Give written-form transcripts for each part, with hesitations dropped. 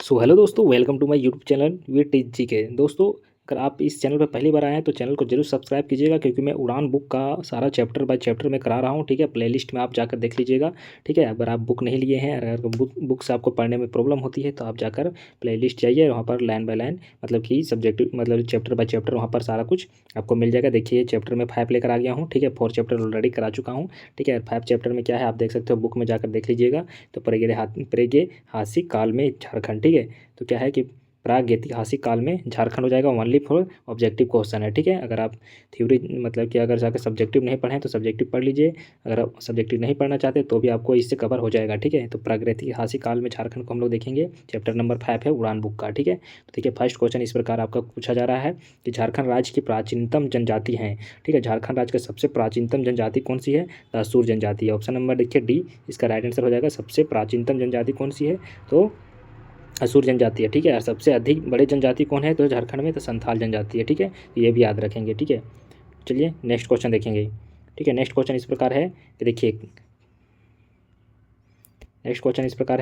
सो hello दोस्तों, welcome to my YouTube channel we teach G K. दोस्तों, अगर आप इस चैनल पर पहली बार आए हैं तो चैनल को जरूर सब्सक्राइब कीजिएगा, क्योंकि मैं उड़ान बुक का सारा चैप्टर बाय चैप्टर में करा रहा हूं। ठीक है, प्लेलिस्ट में आप जाकर देख लीजिएगा। ठीक है, अगर आप बुक नहीं लिए हैं, अगर बुक से आपको पढ़ने में प्रॉब्लम होती है तो आप जाकर प्लेलिस्ट जाइए, वहाँ पर लाइन बाय लाइन मतलब कि सब्जेक्टिव मतलब चैप्टर बाय चैप्टर वहाँ पर सारा कुछ आपको मिल जाएगा। देखिए, चैप्टर में 5 लेकर आ गया हूँ। ठीक है, 4 चैप्टर ऑलरेडी करा चुका हूँ। ठीक है, 5 चैप्टर में क्या है आप देख सकते हो, बुक में जाकर देख लीजिएगा। तो प्रागैतिहासिक काल में झारखंड। ठीक है, तो क्या है कि प्रागैतिहासिक काल में झारखंड हो जाएगा, ओनली फॉर ऑब्जेक्टिव क्वेश्चन है। ठीक है, अगर आप थ्योरी मतलब कि अगर जाकर सब्जेक्टिव नहीं पढ़ें तो सब्जेक्टिव पढ़ लीजिए, अगर आप सब्जेक्टिव नहीं पढ़ना चाहते तो भी आपको इससे कवर हो जाएगा। ठीक है, तो प्रागैतिहासिक काल में झारखंड को हम लोग देखेंगे। चैप्टर नंबर 5 है उड़ान बुक का। ठीक है, तो देखिए फर्स्ट क्वेश्चन इस प्रकार आपका पूछा जा रहा है कि झारखंड राज्य की प्राचीनतम जनजाति हैं। ठीक है, झारखंड राज्य का सबसे प्राचीनतम जनजाति कौन सी है? असुर जनजाति है। ऑप्शन नंबर देखिए डी, इसका राइट आंसर हो जाएगा। सबसे प्राचीनतम जनजाति कौन सी है? तो असुर जनजाति है। ठीक है, और सबसे अधिक बड़े जनजाति कौन है तो झारखंड में? तो संथाल जनजाति है। ठीक है, तो ये भी याद रखेंगे। ठीक है, चलिए नेक्स्ट क्वेश्चन देखेंगे। ठीक है, नेक्स्ट क्वेश्चन इस प्रकार है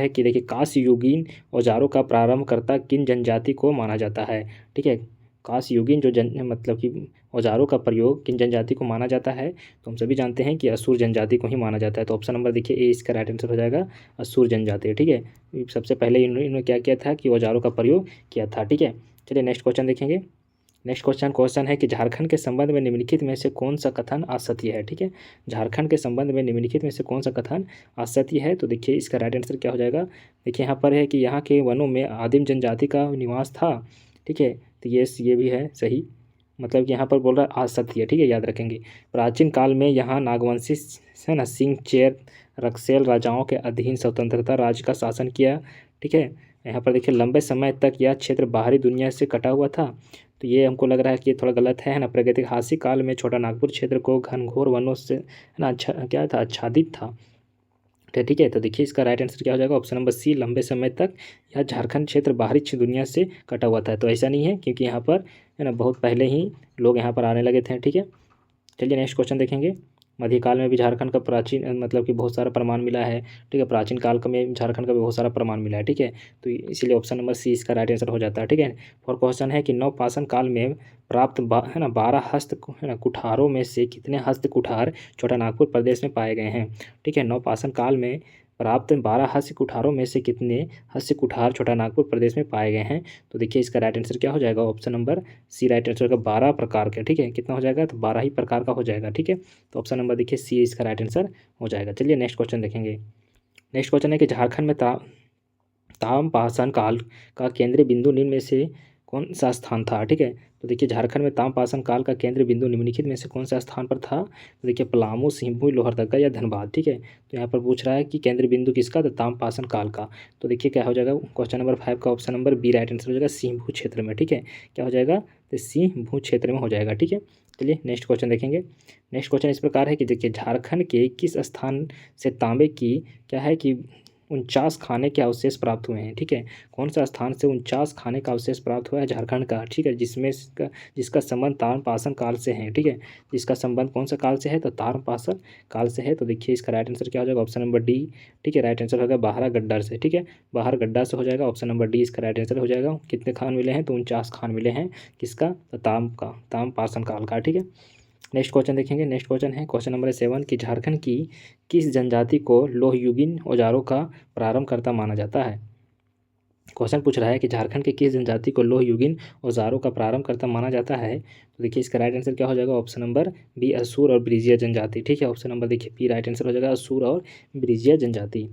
कि देखिए काश युगीन औजारों का प्रारंभकर्ता किन जनजाति को माना जाता है? ठीक है, काश युगीन जो जन मतलब कि औजारों का प्रयोग किन जनजाति को माना जाता है? तो हम सभी जानते हैं कि असुर जनजाति को ही माना जाता है। तो ऑप्शन नंबर देखिए ए, इसका राइट आंसर हो जाएगा असुर जनजाति। ठीक है, सबसे पहले इन्होंने क्या किया था कि औजारों का प्रयोग किया था। ठीक है, चलिए नेक्स्ट क्वेश्चन देखेंगे। नेक्स्ट क्वेश्चन है कि झारखंड के संबंध में निम्नलिखित में से कौन सा कथन असत्य है? ठीक है, झारखंड के संबंध में निम्नलिखित में से कौन सा कथन असत्य है? तो देखिए इसका राइट आंसर क्या हो जाएगा। देखिए यहाँ पर है कि यहाँ के वनों में आदिम जनजाति का निवास था। ठीक है, तो ये भी है सही, मतलब कि यहाँ पर बोल रहा है असत्य है। ठीक है, याद रखेंगे। प्राचीन काल में यहाँ नागवंशी है ना सिंह, चेर, रक्सेल राजाओं के अधीन स्वतंत्रता राज्य का शासन किया। ठीक है, यहाँ पर देखिए लंबे समय तक यह क्षेत्र बाहरी दुनिया से कटा हुआ था। तो ये हमको लग रहा है कि ये थोड़ा गलत है ना। प्रागैतिहासिक काल में छोटा नागपुर क्षेत्र को घनघोर वनों से है ना अच्छा क्या था आच्छादित था। ठीक है, तो देखिए इसका राइट आंसर क्या हो जाएगा। ऑप्शन नंबर सी, लंबे समय तक यह झारखंड क्षेत्र बाहरी दुनिया से कटा हुआ था। तो ऐसा नहीं है, क्योंकि यहाँ पर है ना बहुत पहले ही लोग यहाँ पर आने लगे थे। ठीक है, चलिए नेक्स्ट क्वेश्चन देखेंगे। मध्यकाल में भी झारखंड का प्राचीन मतलब कि बहुत सारा प्रमाण मिला है। ठीक है, प्राचीन काल का में झारखंड का भी बहुत सारा प्रमाण मिला है। ठीक है, तो इसीलिए ऑप्शन नंबर सी इसका राइट आंसर हो जाता है। ठीक है, और क्वेश्चन है कि नवपाषाण काल में प्राप्त है ना 12 हस्त है ना कुठारों में से कितने हस्त कुठार छोटा नागपुर प्रदेश में पाए गए हैं? ठीक है, नवपाषाण काल में प्राप्त 12 हस्त कुठारों में से कितने हस्त कुठार छोटा नागपुर प्रदेश में पाए गए हैं? तो देखिए इसका राइट आंसर क्या हो जाएगा। Option number C right answer का 12 प्रकार के। ठीक है, कितना हो जाएगा? तो 12 ही प्रकार का हो जाएगा। ठीक है, तो ऑप्शन नंबर देखिए सी इसका राइट आंसर हो जाएगा। चलिए नेक्स्ट क्वेश्चन देखेंगे। नेक्स्ट क्वेश्चन है कि झारखंड में ताम्रपाषाण काल का केंद्रीय बिंदु निम्न में से कौन सा स्थान था? ठीक है, तो देखिए झारखंड में ताम्रपाषाण काल का केंद्रीय बिंदु निम्नलिखित में से कौन सा स्थान पर था? तो देखिए पलामू, सिंहभूम, लोहरदगा या धनबाद। ठीक है, तो यहाँ पर पूछ रहा है कि केंद्रीय बिंदु किसका? तो ताम्रपाषाण काल का। तो देखिए क्या हो जाएगा क्वेश्चन नंबर 5 का option number B right answer हो जाएगा, सिंहभूम क्षेत्र में। ठीक है, क्या हो जाएगा? तो सिंहभूम क्षेत्र में हो जाएगा। ठीक है, चलिए नेक्स्ट क्वेश्चन देखेंगे। नेक्स्ट क्वेश्चन इस प्रकार है कि देखिए झारखंड के किस स्थान से तांबे की क्या है कि 49 खाने के अवशेष प्राप्त हुए हैं? ठीक है, कौन सा स्थान से 49 खाने का अवशेष प्राप्त हुआ है झारखंड का? ठीक है, जिसका संबंध ताम्रपाषाण काल से है। ठीक है, जिसका संबंध कौन सा काल से है? तो ताम्रपाषाण काल से है। तो देखिए इसका राइट आंसर क्या हो जाएगा। Option number D. ठीक है, राइट आंसर होगा बाहरागड्डा से। ठीक है, बाहरगड्डा से हो जाएगा। ऑप्शन नंबर डी इसका राइट आंसर हो जाएगा। कितने खान मिले हैं? तो 49 खान मिले हैं। किसका? तो ताम्रपाषाण काल का। ठीक है, नेक्स्ट क्वेश्चन देखेंगे। नेक्स्ट क्वेश्चन है क्वेश्चन नंबर 7 कि झारखंड की किस जनजाति को लोहयुगीन औजारों का प्रारंभकर्ता माना जाता है? क्वेश्चन पूछ रहा है कि झारखंड के किस जनजाति को लोहयुगीन औजारों का प्रारंभकर्ता माना जाता है? तो देखिए इसका राइट आंसर क्या हो जाएगा। ऑप्शन नंबर बी, असुर और ब्रिजिया जनजाति। ठीक है, ऑप्शन नंबर देखिए बी राइट आंसर हो जाएगा, असुर और ब्रिजिया जनजाति।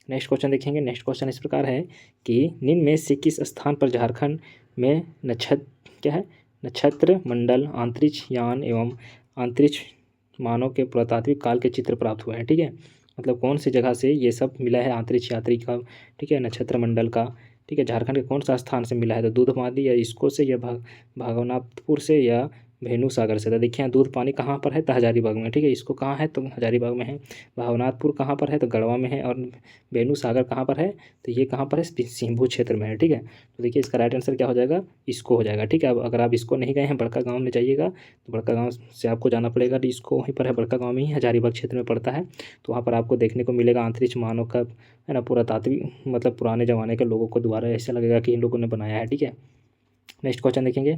नेक्स्ट क्वेश्चन देखेंगे। नेक्स्ट क्वेश्चन इस प्रकार है कि निम्न में से किस स्थान पर झारखंड में नक्षत्र मंडल, अंतरिक्ष यान एवं अंतरिक्ष मानव के पुरातात्विक काल के चित्र प्राप्त हुए हैं? ठीक है, मतलब कौन सी जगह से ये सब मिला है अंतरिक्ष यात्री का? ठीक है, नक्षत्र मंडल का। ठीक है, झारखंड के कौन सा स्थान से मिला है? तो दूधमादी या इसको से या भागवनाथपुर से या भेनू सागर से। तो देखिए यहाँ दूध पानी कहाँ पर है, तो हजारीबाग में, ठीक है। इसको कहाँ है, तो हजारीबाग में है। भवनाथपुर कहाँ पर है, तो गढ़वा में है। और भेनू सागर कहाँ पर है, तो ये कहाँ पर है, सिंहभूम क्षेत्र में है, ठीक है। तो देखिए इसका राइट आंसर क्या हो जाएगा, इसको हो जाएगा, ठीक है। अब अगर आप इसको नहीं गए हैं, बड़का गाँव में जाइएगा, तो बड़का गाँव से आपको जाना पड़ेगा। तो इसको वहीं पर है, बड़का गाँव में ही हजारीबाग क्षेत्र में पड़ता है। तो वहाँ पर आपको देखने को मिलेगा अंतरिक्ष मानव का, है ना, पुरातात्विक मतलब पुराने ज़माने के लोगों को द्वारा ऐसा लगेगा कि इन लोगों ने बनाया है, ठीक है। नेक्स्ट क्वेश्चन देखेंगे,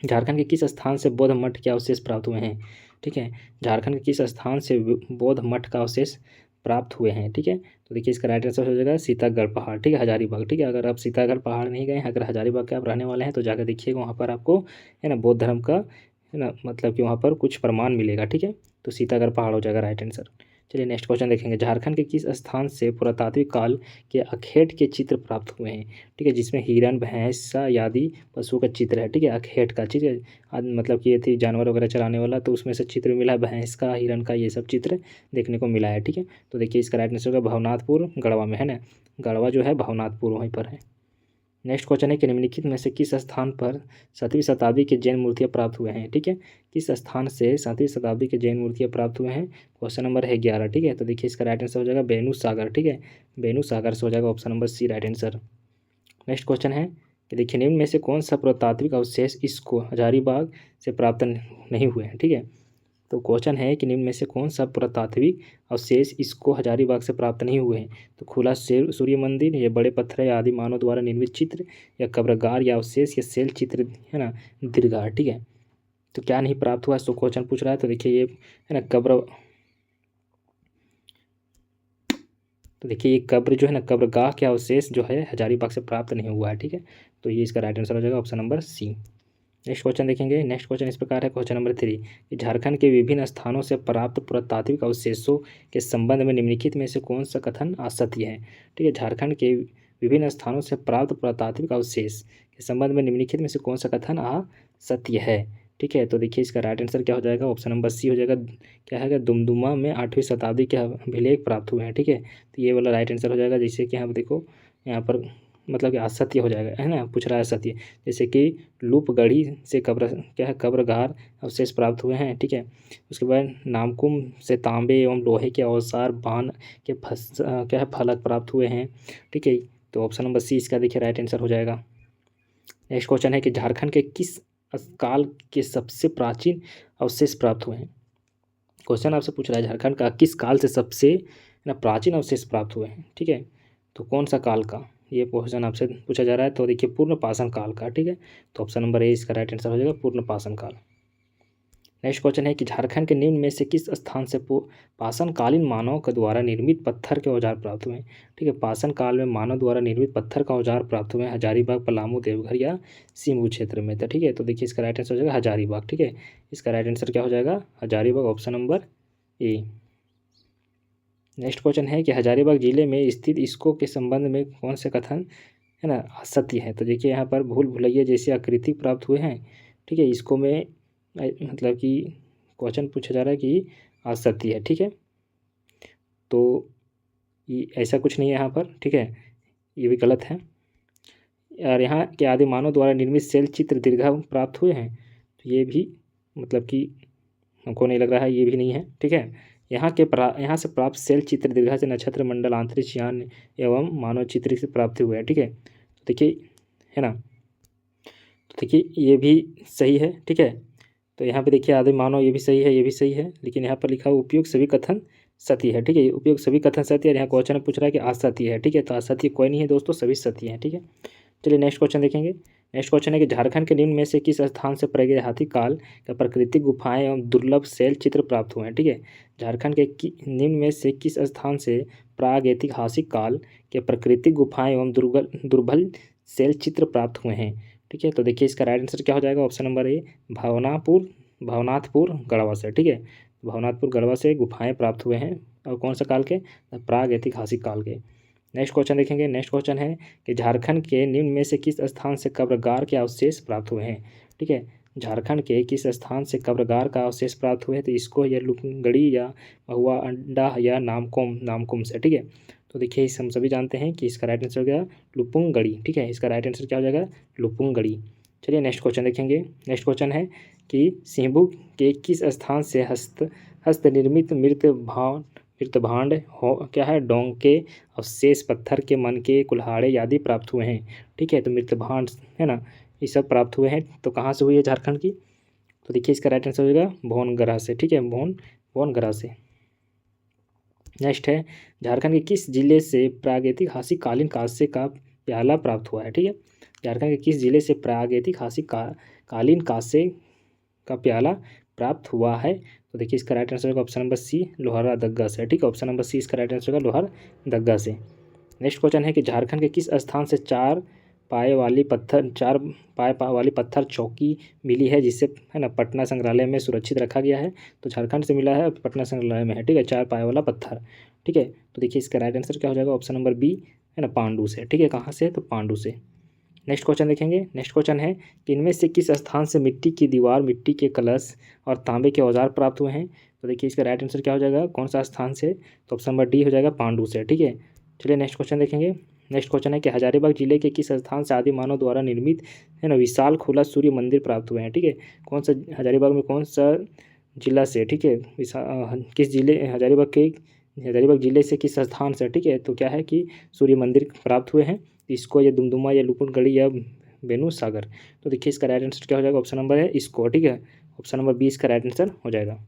झारखंड के किस स्थान से बौद्ध मठ के अवशेष प्राप्त हुए हैं, ठीक है। झारखंड के किस स्थान से बौद्ध मठ का अवशेष प्राप्त हुए हैं, ठीक है। तो देखिए इसका राइट आंसर हो जाएगा सीतागढ़ पहाड़, ठीक है, हजारीबाग, ठीक है। अगर आप सीतागढ़ पहाड़ नहीं गए हैं, अगर हजारीबाग के आप रहने वाले हैं, तो जाकर देखिएगा, वहाँ पर आपको, है ना, बौद्ध धर्म का, है ना, मतलब कि वहाँ पर कुछ प्रमाण मिलेगा, ठीक है। तो सीतागढ़ पहाड़ हो जाएगा राइट आंसर। चलिए नेक्स्ट क्वेश्चन देखेंगे, झारखंड के किस स्थान से पुरातात्विक काल के अखेट के चित्र प्राप्त हुए हैं, ठीक है, जिसमें हिरन, भैंसा आदि पशुओं का चित्र है, ठीक है, अखेट का, ठीक है। मतलब कि ये थी जानवर वगैरह चराने वाला, तो उसमें से चित्र मिला है, भैंस का, हिरन का, ये सब चित्र देखने को मिला है, ठीक है। तो देखिए इसका राइट आंसर होगा भवनाथपुर गढ़वा में, है ना, गढ़वा जो है भवनाथपुर वहीं पर है। नेक्स्ट क्वेश्चन है कि निम्नलिखित में से किस स्थान पर 7वीं शताब्दी के जैन मूर्तियाँ प्राप्त हुए हैं, ठीक है। किस स्थान से 7वीं शताब्दी के जैन मूर्तियाँ प्राप्त हुए हैं, क्वेश्चन नंबर है 11, ठीक है। तो देखिए इसका राइट आंसर हो जाएगा बेनू सागर, ठीक है, बेनू सागर से हो जाएगा option number C right answer. Next question है कि देखिए निम्न में से कौन सा पुरातात्विक अवशेष इसको हजारीबाग से प्राप्त नहीं हुए हैं, ठीक है। तो क्वेश्चन है कि निम्न में से कौन सा पुरातात्विक अवशेष इसको हजारीबाग से प्राप्त नहीं हुए हैं, तो खुला सूर्य मंदिर, या बड़े पत्थर, या आदि मानव द्वारा निर्मित चित्र, या कब्रगार, या अवशेष, या शैल चित्र, है ना, दीर्घार, ठीक है। तो क्या नहीं प्राप्त हुआ, तो क्वेश्चन पूछ रहा है। तो देखिए ये, है ना, तो देखिए ये कब्र जो है ना, कब्रगाह के अवशेष जो है हजारीबाग से प्राप्त नहीं हुआ है, ठीक है। तो ये इसका राइट आंसर हो जाएगा option number C. Next question देखेंगे, नेक्स्ट क्वेश्चन इस प्रकार है, क्वेश्चन नंबर 3 कि झारखंड के विभिन्न स्थानों से प्राप्त पुरातात्विक अवशेषों के संबंध में निम्नलिखित में से कौन सा कथन असत्य है, ठीक है। झारखंड के विभिन्न स्थानों से प्राप्त पुरातात्विक अवशेष के संबंध में निम्नलिखित में से कौन सा कथन असत्य है, ठीक है। तो देखिए इसका राइट आंसर क्या हो जाएगा, ऑप्शन नंबर सी हो जाएगा, क्या है, दुमदुमा में 8वीं शताब्दी के अभिलेख प्राप्त हुए हैं, ठीक है। तो ये वाला राइट आंसर हो जाएगा। जैसे कि यहाँ देखो, यहाँ पर मतलब कि असत्य हो जाएगा, है ना, पूछ रहा है सत्य, जैसे कि लूपगढ़ी से क्या है, कब्रगार अवशेष प्राप्त हुए हैं, ठीक है। उसके बाद नामकुम से तांबे एवं लोहे के औजार, बाण के क्या है, फलक प्राप्त हुए हैं, ठीक है। तो ऑप्शन नंबर सी इसका देखिए राइट आंसर हो जाएगा। नेक्स्ट क्वेश्चन है कि झारखंड के किस काल के सबसे प्राचीन अवशेष प्राप्त हुए हैं। क्वेश्चन आपसे पूछ रहा है झारखंड का किस काल से सबसे ना प्राचीन अवशेष प्राप्त हुए हैं, ठीक है। तो कौन सा काल का, ये क्वेश्चन आपसे पूछा जा रहा है। तो देखिए पूर्ण पाषाण काल का, ठीक है। तो ऑप्शन नंबर ए इसका राइट आंसर हो जाएगा पूर्ण पाषाण काल। नेक्स्ट क्वेश्चन है कि झारखंड के निम्न में से किस स्थान से पाषाणकालीन मानव के द्वारा निर्मित पत्थर के औजार प्राप्त हुए हैं, ठीक है। पाषाण काल में मानव द्वारा निर्मित पत्थर का औजार प्राप्त हुए हैं हजारीबाग, पलामू, देवघर या सिंहभूम क्षेत्र में, तो ठीक है। तो देखिए इसका राइट आंसर हो जाएगा हजारीबाग, ठीक है। इसका राइट आंसर क्या हो जाएगा, हजारीबाग, ऑप्शन नंबर ए। नेक्स्ट क्वेश्चन है कि हजारीबाग जिले में स्थित इसको के संबंध में कौन से कथन, है ना, असत्य है। तो देखिए यहाँ पर भूल भुलैया जैसे आकृति प्राप्त हुए हैं, ठीक है। इसको में मतलब कि क्वेश्चन पूछा जा रहा है कि असत्य है, ठीक है। तो ये ऐसा कुछ नहीं है यहाँ पर, ठीक है, ये भी गलत है। और यहाँ के आदि मानव द्वारा निर्मित शैल चित्र दीर्घा प्राप्त हुए हैं, तो ये भी मतलब कि हमको नहीं लग रहा है, ये भी नहीं है, ठीक है। यहाँ से प्राप्त शैल चित्र दीर्घा से नक्षत्र मंडल, अंतरिक्ष यान एवं मानव चित्र से प्राप्त हुए हैं, ठीक है। तो देखिए, है ना, तो देखिए ये भी सही है, ठीक है। तो यहाँ पे देखिए आदि मानव, ये भी सही है, ये भी सही है, लेकिन यहाँ पर लिखा हुआ उपयुक्त सभी कथन सत्य है, ठीक है। उपयुक्त सभी कथन सत्य है। यहाँ क्वेश्चन पूछ रहा है कि असत्य है, ठीक है। तो असत्य कोई नहीं है दोस्तों, सभी सत्य हैं, ठीक है। चलिए नेक्स्ट क्वेश्चन देखेंगे। नेक्स्ट क्वेश्चन है कि झारखंड के निम्न में से किस स्थान से प्रागैतिहासिक काल का प्राकृतिक गुफाएं एवं दुर्लभ शैल चित्र प्राप्त हुए हैं, ठीक है। झारखंड के निम्न में से किस स्थान से प्रागैतिहासिक काल के प्राकृतिक गुफाएं एवं दुर्लभ शैल चित्र प्राप्त हुए हैं, ठीक है। तो देखिए इसका राइट आंसर क्या हो जाएगा, option number A Bhawanathpur Garhwa से, ठीक है। भवनाथपुर गढ़वा से गुफाएं प्राप्त हुए हैं, और कौन सा काल के, प्रागैतिहासिक काल के। नेक्स्ट क्वेश्चन देखेंगे। नेक्स्ट क्वेश्चन है कि झारखंड के निम्न में से किस स्थान से कब्रगार के अवशेष प्राप्त हुए हैं, ठीक है। झारखंड के किस स्थान से कब्रगार का अवशेष प्राप्त हुए हैं, तो इसको या लुपगड़ी, या महुआ अंडा, या नामकुम से, ठीक है। तो देखिए हम सभी जानते हैं कि इसका राइट आंसर हो गया लुपुंगड़ी, ठीक है। इसका राइट आंसर क्या हो जाएगा, लुपुंगड़ी। चलिए नेक्स्ट क्वेश्चन देखेंगे। नेक्स्ट क्वेश्चन है कि सिंहभू के किस स्थान से हस्त निर्मित मृत भांड हो क्या है डोंके अवशेष पत्थर के मन के कुल्हाड़े आदि प्राप्त हुए हैं। ठीक है, तो मृत भांड है ना, ये सब प्राप्त हुए हैं। तो कहाँ से हुई है? झारखंड की। तो देखिए इसका राइट आंसर हो जाएगा भोनगरह से। ठीक है, भोनगरह से। नेक्स्ट है, झारखंड के किस जिले से प्रागैतिहासिक कालीन कांस्य का प्याला प्राप्त हुआ है? ठीक है, झारखंड के किस जिले से प्रागैतिहासिक कालीन कांस्य का प्याला प्राप्त हुआ है? तो देखिए इसका राइट आंसर होगा ऑप्शन नंबर सी, लोहरदगा से। ठीक है, ऑप्शन नंबर सी इसका राइट आंसर होगा, लोहरदगा से। नेक्स्ट क्वेश्चन है कि झारखंड के किस स्थान से चार पाए वाली पत्थर चौकी मिली है, जिससे है ना पटना संग्रहालय में सुरक्षित रखा गया है? तो झारखंड से मिला है, पटना संग्रहालय में है। ठीक है, 4 पाए वाला पत्थर। ठीक है, तो देखिए इसका राइट आंसर क्या हो जाएगा? ऑप्शन नंबर बी है ना, पांडु से। ठीक है, कहाँ से? तो पांडु से। नेक्स्ट क्वेश्चन देखेंगे। नेक्स्ट क्वेश्चन है कि इनमें से किस स्थान से मिट्टी की दीवार, मिट्टी के कलश और तांबे के औजार प्राप्त हुए हैं? तो देखिए इसका राइट आंसर क्या हो जाएगा, कौन सा स्थान से? तो ऑप्शन नंबर डी हो जाएगा, पांडु से। ठीक है, चलिए नेक्स्ट क्वेश्चन देखेंगे। नेक्स्ट क्वेश्चन है कि हजारीबाग जिले के किस स्थान से आदि मानव द्वारा निर्मित है ना विशाल खुला सूर्य मंदिर प्राप्त हुए हैं? ठीक है, कौन सा हजारीबाग में कौन सा जिला से? ठीक है, किस जिले हजारीबाग जिले से किस स्थान से? ठीक है, तो क्या है कि सूर्य मंदिर प्राप्त हुए हैं, इसको या दुमदुमा या लुपुनगढ़ी या बेनू सागर। तो देखिए इसका राइट आंसर क्या हो जाएगा? ऑप्शन नंबर है इसको। ठीक है, ऑप्शन नंबर 20 का राइट आंसर हो जाएगा।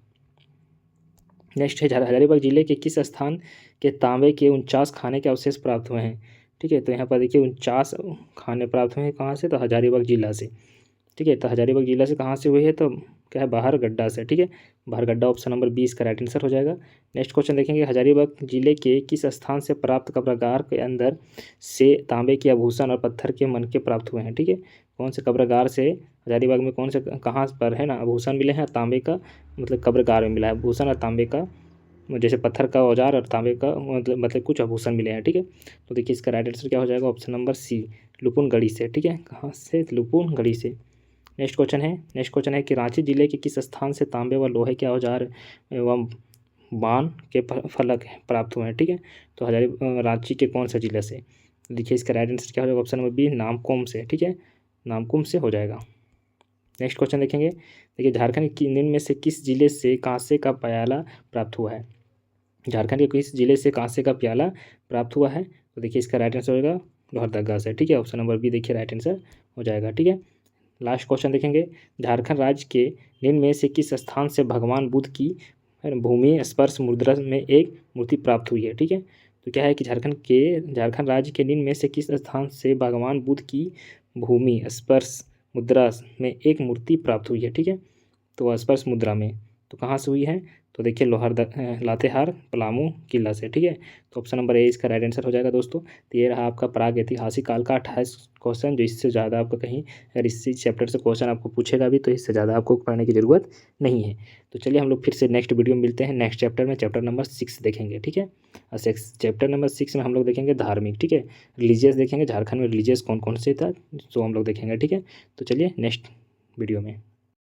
नेक्स्ट है, हजारीबाग जिले के किस स्थान के तांबे के 49 खाने के अवशेष प्राप्त हुए हैं? ठीक है, तो यहाँ पर देखिए 49 खाने प्राप्त हुए हैं, कहाँ से? तो हजारीबाग जिला से। ठीक है, तो हजारीबाग जिला से कहाँ से हुई है? तो क्या है, बाहरगड्डा से। ठीक है, बाहरगड्डा ऑप्शन नंबर 20 का राइट आंसर हो जाएगा। नेक्स्ट क्वेश्चन देखेंगे, हजारीबाग जिले के किस स्थान से प्राप्त कब्रगार के अंदर से तांबे के आभूषण और पत्थर के मनके प्राप्त हुए हैं? ठीक है, कौन से कब्रगार से हजारीबाग में कौन से कहाँ पर है ना आभूषण मिले हैं, तांबे का मतलब कब्रगार में मिला है आभूषण और तांबे का, जैसे पत्थर का औजार और तांबे का मतलब कुछ आभूषण मिले हैं। ठीक है, तो देखिए इसका राइट आंसर क्या हो जाएगा? ऑप्शन नंबर सी, लुपुनगढ़ी से। ठीक है, कहाँ से? लुपुनगढ़ी से। नेक्स्ट क्वेश्चन है कि रांची जिले के किस स्थान से तांबे व लोहे के औजार एवं बाण के फलक प्राप्त हुए हैं? ठीक है, तो रांची के कौन सा जिले से? देखिए इसका राइट आंसर क्या हो जाएगा? ऑप्शन नंबर बी, नामकुम से। ठीक है, नामकुम से हो जाएगा। नेक्स्ट क्वेश्चन देखेंगे। देखिए झारखंड के निम्न में से किस जिले से कांसे का प्याला प्राप्त हुआ है? झारखंड के किस जिले से कांसे का प्याला प्राप्त हुआ है? तो देखिए इसका राइट आंसर होगा लोहरदगा से। ठीक है, ऑप्शन नंबर बी देखिए राइट आंसर हो जाएगा। ठीक है, लास्ट क्वेश्चन देखेंगे। झारखंड राज्य के निम्न में से किस स्थान से भगवान बुद्ध की भूमि स्पर्श मुद्रा में एक मूर्ति प्राप्त हुई है? ठीक है, तो क्या है कि झारखंड राज्य के निम्न में से किस स्थान से भगवान बुद्ध की भूमि स्पर्श मुद्रा में एक मूर्ति प्राप्त हुई है? ठीक है, तो स्पर्श मुद्रा में तो कहाँ से हुई है? तो देखिए लातेहार पलामू किला से। ठीक है, तो ऑप्शन नंबर ए इसका राइट आंसर हो जाएगा दोस्तों। तो ये रहा आपका प्राग ऐतिहासिक काल का 28 क्वेश्चन, जो इससे ज़्यादा आपको कहीं अगर इसी चैप्टर से क्वेश्चन आपको पूछेगा भी तो इससे ज़्यादा आपको पढ़ने की ज़रूरत नहीं है। तो चलिए हम लोग फिर से नेक्स्ट वीडियो में मिलते हैं। नेक्स्ट चैप्टर में चैप्टर नंबर 6 देखेंगे। ठीक है, और चैप्टर नंबर 6 में हम लोग देखेंगे धार्मिक। ठीक है, रिलीजियस देखेंगे, झारखंड में रिलीजियस कौन कौन से था तो हम लोग देखेंगे। ठीक है, तो चलिए नेक्स्ट वीडियो में।